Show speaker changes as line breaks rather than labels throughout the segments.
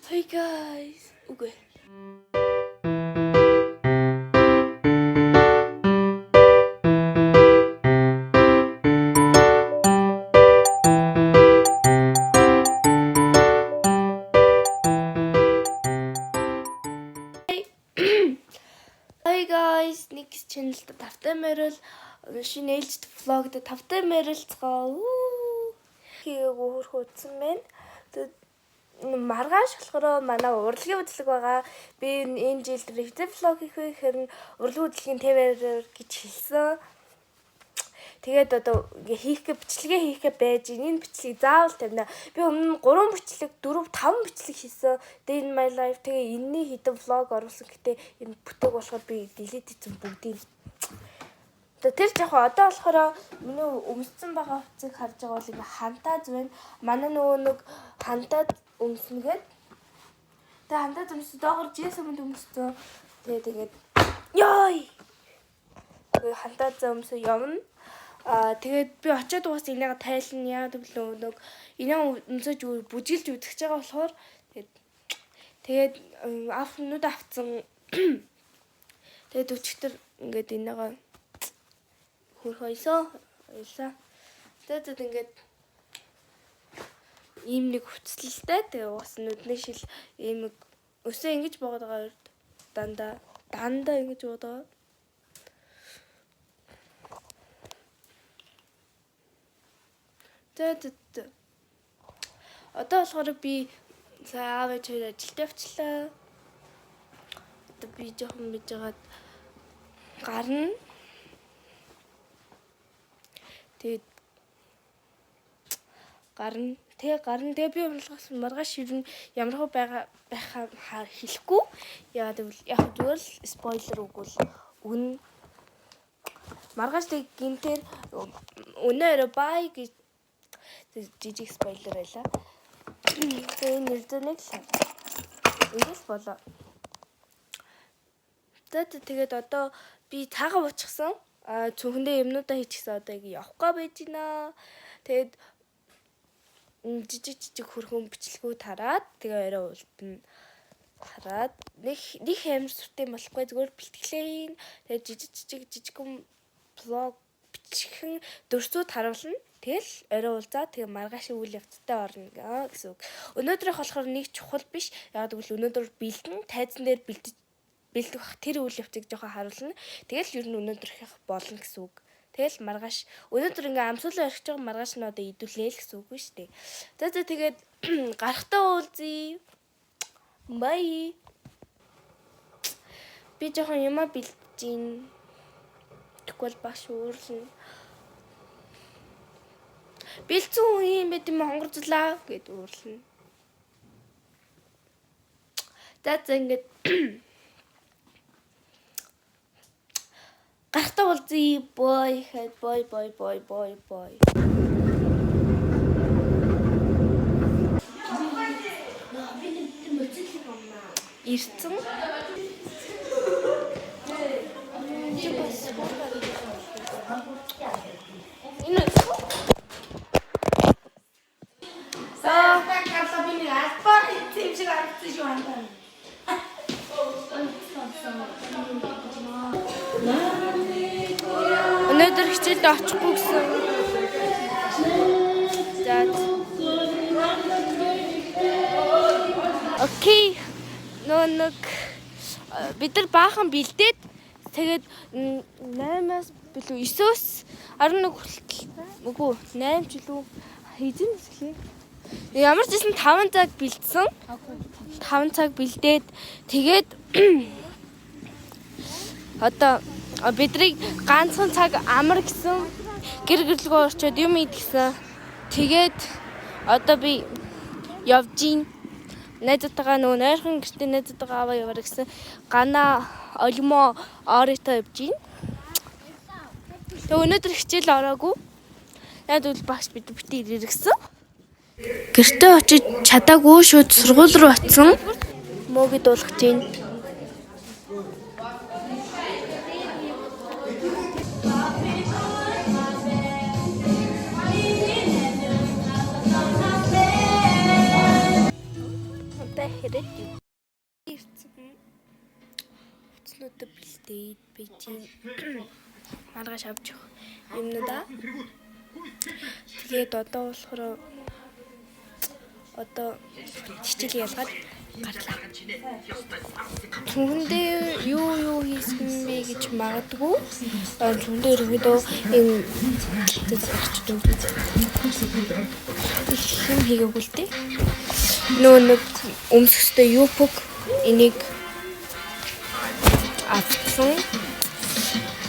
Hey guys. Okay. Hey guys, next channel тавтай морил шинэ ээлжид vlog-д тавтай морилцгоо. Хийгээгүй хөрхөөцсөн байна. Маргааш болохоор манай урлагийн хөтлөг байгаа. Би энэ жилд review vlog хийх вэ гэхээр урлагийн хөтлөгийн твээр гэж хэлсэн. Тэгээд одоо бичлэгээ хийхэ байж энэ бичлэгийг заавал тавина. Би өмнө 3 бичлэг, 4, 5 бичлэг хийсэн. Day in my life тэгээ энэний хэдэн vlog оруулсан. Гэтэ энэ бүтээг болохоор би delete хийсэн бүгдийг. Тэр жоохон одоо болохоор миний өмссөн байгаа хувцсыг харж байгаа бол энэ хантаад байна. Манай нөгөө нэг хантаад өмснөгээд. Тэгээ хантаад өмсөд доогор жисэмд өмссөн. Тэгээд ёй. Тэгээ хантаад өмсөө явна. Тэгээд би очиод уус энэгээ тайлна яа гэвэл нэг энэ өмсөж бүжиглж үзэж байгаа болохоор тэгээд авснууд авцсан. Тэгээд өчтөр ингээд энэгээ хөрхөйсөө ойлаа. Тэгээд ингээд ийм нэг хүчтэй тэгээ уус нүдний шил ийм өсөө ингэж богод байгаа дандаа ингэж богод байгаа. Тэгээд одоо болохоор би сая аав ээж ажилд явчлаа. Одоо би жоохон биж жагаад гарна. Тэгээ би уралгаас маргааш ирнэ. Ямар хөө байхаа хэлэхгүй. Яагаад гэвэл яг зүгээр л спойлер өгвөл өгнө. Маргааш тэг гинтэр өнөөрөө бай гэж жижиг спойлер байлаа. Тэгээ нэрдэнэг л ингэж болоо. Тэгээд одоо би цаагаа буучсан. Цүнхэндээ юмнуудаа хийчихсэн одоо явах га байж гинэ. Тэгээд жижиг хөрхөн бичлэгүүд хараад тэгээ орой уултна. Хараад нэг амар сүртэй болохгүй зүгээр бэлтгэлээ хийн. Тэгээд жижигхэн vlog бичлэгэн дөрсүүд харуулна. Тэгэл орой уулзаа тэгээ маргаашийн үйл явцтай орно гэсэн үг. Өнөөдрийнх болохоор нэг чухал биш. Яг гэвэл өнөөдөр бэлдэн тайзан дээр бэлдэх тэр үйл явцыг жоохон харуулна. Тэгэл ер нь өнөөдрийнх болно гэсэн үг. Тэгэл маргааш өнөөдөр ингээм амсуулаа орхиж байгаа маргааш нь одоо идүүлээ л гэсэн үг шүү дээ. За тэгээд гарахтаа уулзъя. Bye. Би жоохон юмаа бэлдэж гин. Тэгвэл багш uuрлна. Бэлцэн юм байт юм хонгорцлаа гэд uuрлна. За ингээд гарахтаа уулзъя. Бой. Ирцэн. Өнөөдөр хичээлд очихгүй гэсэн. За. Окей. Нэг бид нар баахан бэлдээд тэгээд 8-аас билүү 9-өөс 11 хүртэл үгүй 8 ч илүү хийжин хэлээ. Ямар ч гэсэн 5 цаг бэлдсэн. 5 цаг бэлдээд тэгээд одоо бидний ганцхан цаг амар гэсэн гэр-гэрлгөө орчоод юм идсэн. Тэгээд одоо би явж гин. Найзтайгаа нөгөө нойрхон гэртээ найзтайгаа аваа яваар гэсэн гана олимо орито явж гин. Тэгээ өнөөдөр хичээл ороогүй. Яг бол багш бид битээ ирээ гэсэн. Гэртээ очиж чадаагүй шууд сургууль руу очсон. Мөөгийг дуулгаж гин. Манай хэрэг юу? Утаснуудад бэлдээд бийжин маргааш авч явах юмнуудаа. Тэгээд одоо болохоор хичээл ялгаад гарлаа. Түүндээ юу хийсэн бэ гэж магадгүй. Түүндээ ерөөдөө энэ зэрэгчд юм хийгээгүй л дээ. Нэг өмсөхтэй юпок энийг авсан.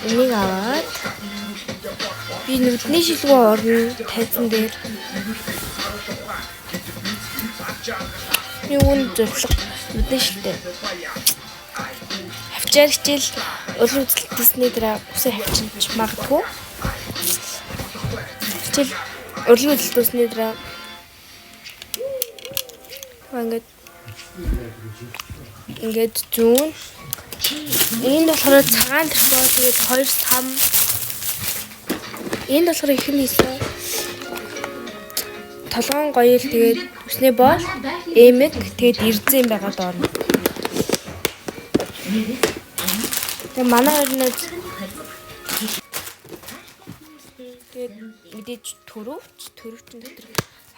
Энийг аваад би нүдний шилгүү орно тайзан дээр. Юун зөвлөг нүдний шилтэй. Хавчаар хичээл улам үзэлтэсний дараа үсээ хавчиж магадгүй. Хичээл улам үзэлтэсний дараа ингээд зүүн энэ болохоор цагаан тэрхүү тэгээд 2 сам энэ болохоор их юм ийсэн толгоон гоёл тэгээд үснээ бол эмэг тэгээд эрзэн байгаад орно. Тэгээд манай хоёрнууд тэгээд мэдээж төрөвчн дотор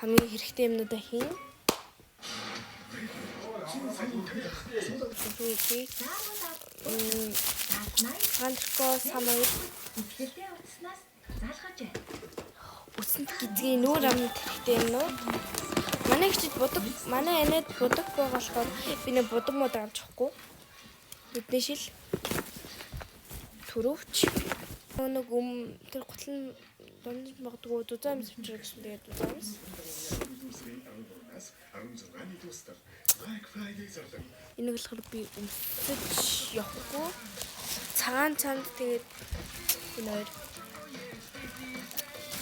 хамгийн хэрэгтэй юмнуудаа хийн. Ганцко самай үсэнд гизгийн нүүр амт хэрэгтэй юм уу? Манай хичээл будаг, манай анид будаг байгаа болохоор би нэг будаг мод авчихгүй. Нүдний шил төрөвч нэг тэр гутлын дунд магадгүй дузаа юмс авчраа гэсэн тэгээд дузаа юмс. Энэ болохоор би өмсөж явахгүй. Цагаан цанд тэгээд энэ хоёр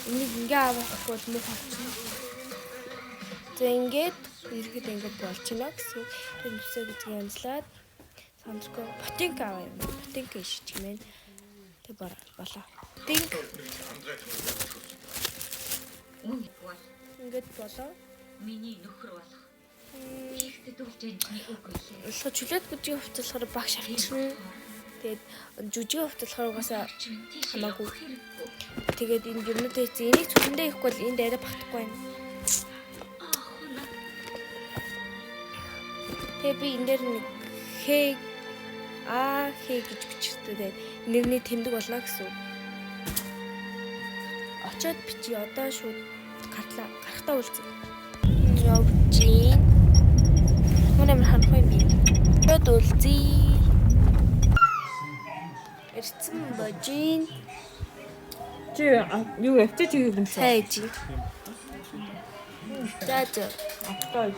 энийг ингээ авахгүй муу болчихно. За ингээд ирэхэд ингээ болчихно гэсэн. Тэр нүсээ гэдгийг анзлаад сандрко ботинк аваа юм. Ботинк ишчмэн. Тэг болоо. Ботинк. Ингээд болоо. Миний нөхөр болох. Илүү чөлөөт бүжгийн хувцалахаар багш авчихна. Тэгээд жүжигийн хувцалахаар угаасаа хамаагүй. Тэгээд энэ юмнуудаа энийг зүгэндээ ихгүй бол энд арай багтахгүй байна. Тэгээд би энэ дээр нэг хээ гэж бичсэн. Нэрний тэмдэг болно гэсэн. Очоод бичи одоо шууд гарахтаа үлдсэн. Жовжин Мөн харахгүй юм би. Өд үлзий. Эрцэн божин.
Чи юу авчиж чигийг юм
сайн чи. За.
Автай.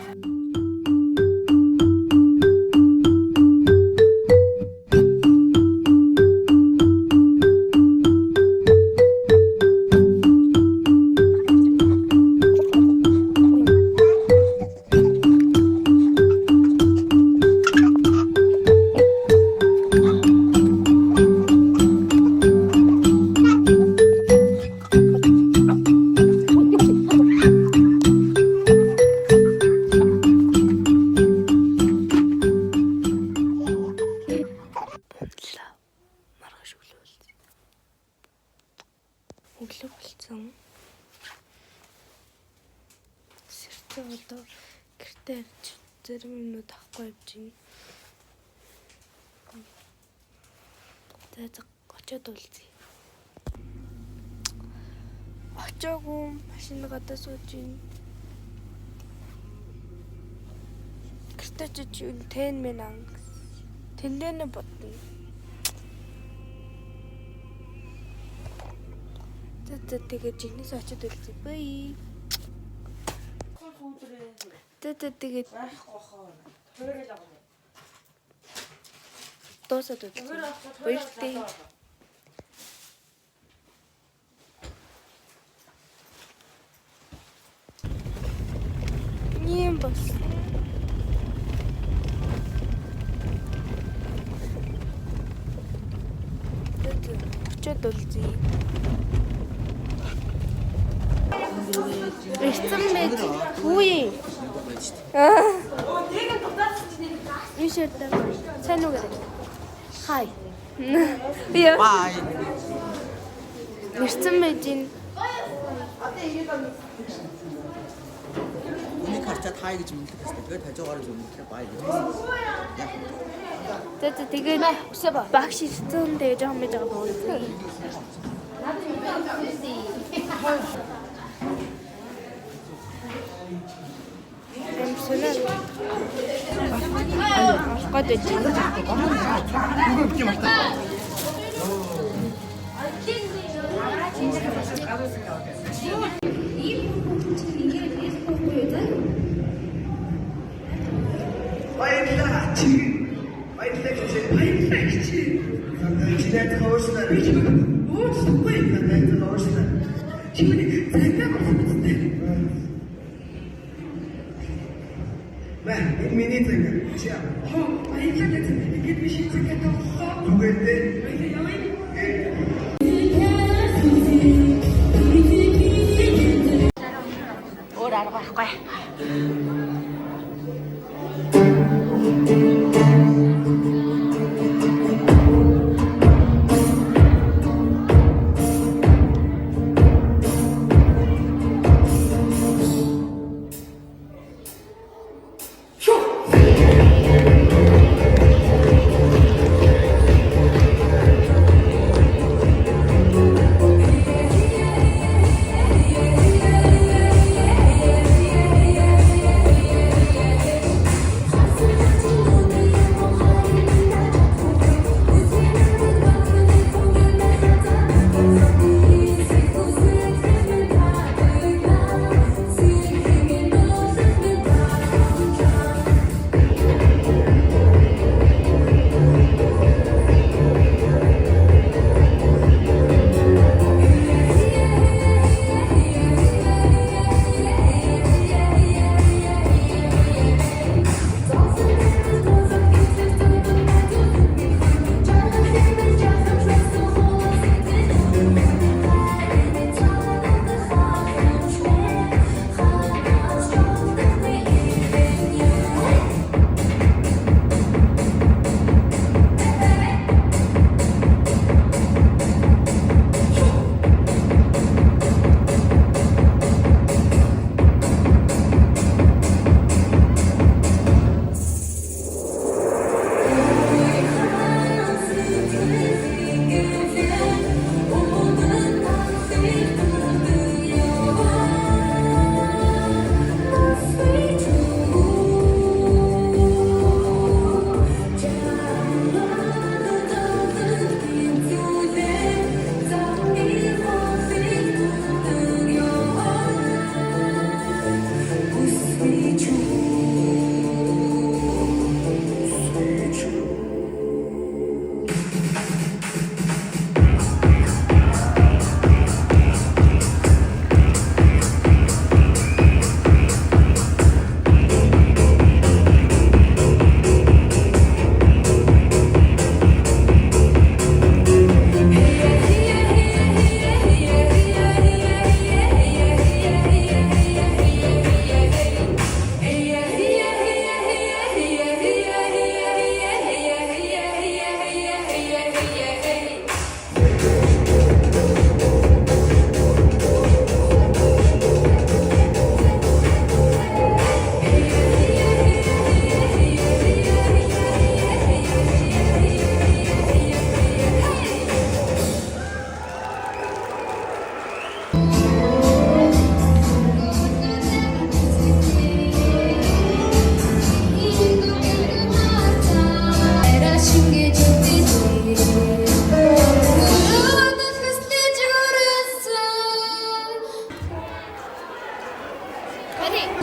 Өглөө болсон. Сэртээ одоо гэртээ зарим юмнууд авахгүй явж байна. За очоод үлзье. Очоогүй машин гадаа сууж байна. Гэртээ ч юу тэн мэн анх. Тэндээ бодно. Тэгээд жигнэс очоод үлзье. Бай. Тэгээд доосод үлзье. Баяртай. Ийм бас. Очоод үлзье. Эрцэн байж хүү. T-shirt сайн уу гэрэ. Хай. Яа.
Bye.
Нэрцэн байж ин.
Үнийг харчаад хай гэж мэдлэх хэрэгтэй. Тэгээд хажуугаар зөв мэдлэх бай гэж хэлсэн.
Тэгээд багш ирсэн тэгээ жоохон байж байгаа боо. Эмсэнэ. Гот гэж.
Баярлалаа чи. Баярлалаа гэж. Чилээд хоорснаа би ч өөсөхгүй надад хоорснаа. Чимээ цагаа болсон. Мэн миний цагаа. Чи аа. Баярлалаа гэж. Ингээд би шиг цагаа тавьсан. Түгээдээ.
Өөр арга байхгүй.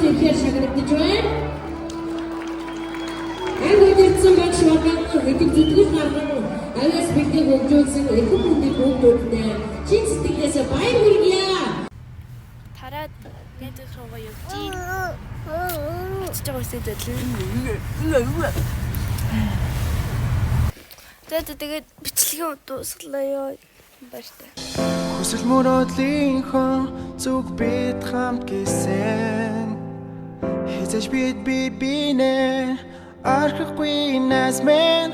Тэгэхээр шагнагдаж байна. Энд ирсэн байх шуурган хэдэн зүтгэл гарган авиас бэлгийг өгжүүлсэн эрхэм хүндийн бүгдүүдтэй чин сэтгэлээс баяр хүргье.
Тараад найзах руугаа явж ийн. Очиж байгаа үстэй дэдлээ. Тэгээд бичлэгийн дуусглаа ёо. Баяртай.
Хүсэл мөрөөдлийнхөө зүг бид хамт гисэн. Хэзэж бид бинэ арахгүй найз минь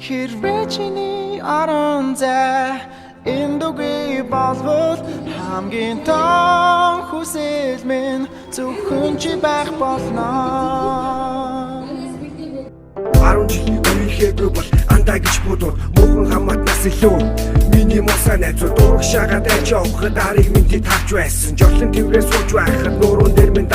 хэрвээ чиний орон зай эндүгүй болвол хамгийн том хүсэл минь зөвхөн чи байх болно.
10 жил үеийхээгүй бол андаа гэж бодвол муухай хамаатнаас илүү миний мосаа найзууд урагшаагаад айж явахад арыг минь тавьж байсан жорлон тэрвээ сууж байхад нуурын дээр минь